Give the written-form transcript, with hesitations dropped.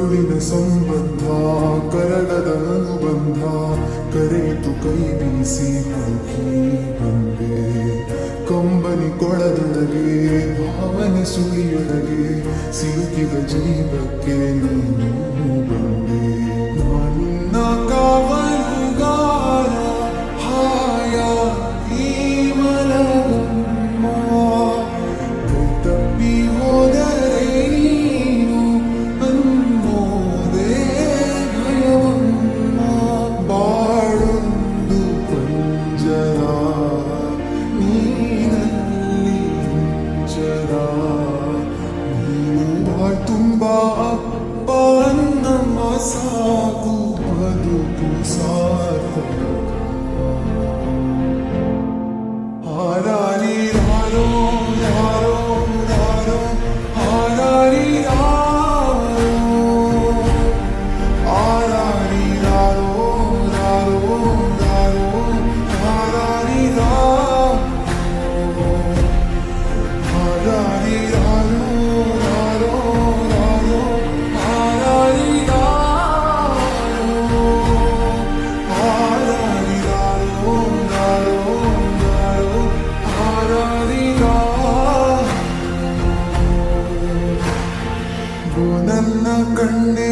ಕರುಳಿನ ಸಂಬಂಧ ಕರಗದ ಅನುಬಂಧ ಕರೆಯಿತು ಕೈ ಬೀಸಿ ಹುಡುಕಿ ಬಂದೆ ಕಂಬನಿ ಕೊಳದೊಳಗೆ ಭಾವನೆ ಸುಳಿಯೊಳಗೆ ಸಿಲುಕಿದ ಜೀವಕ್ಕೆ ನೀನು ಬಂದೆ ನನ್ನ ಕಾವಲುಗಾರ ಹಾಯಾಗಿ ಮಲಗಮ್ಮ ತಪ್ಪಿ ಹೋದರೆ ನೀನು ಅನ್ನೋದೇ ಭಯವಮ್ಮ ಬಾಳೊಂದು ಪಂಜರ ನೀನಲ್ಲಿ ಜರ ನೀನು ಬಾಳ್ ತುಂಬಾ ಅಪ್ಪ ನಮ್ಮ ಸಾಕು ಬದುಕು ಸಾರ್ಥಕ ಹಾರಾರಿ ಯಾರೋ ಯಾರೋ ಯಾರೋ ಹಾರಾರಿ ಯಾರೋ ಹಾರಾರಿ ಯಾರೋ ಯಾರೋ ಯಾರೋ ಹಾರಾರಿ ಯಾರೋ ಹಾರಾರಿ ಯಾರೋ ಯಾರೋ ಯಾರೋ ಹಾರಾರಿ ಯಾರೋ ಹಾರಾರಿ ಯಾರೋ ಯಾರೋ ಯಾರೋ ಹಾರಾರಿ ಯಾರೋ ನನ್ನ ಕಣ್ಣೆ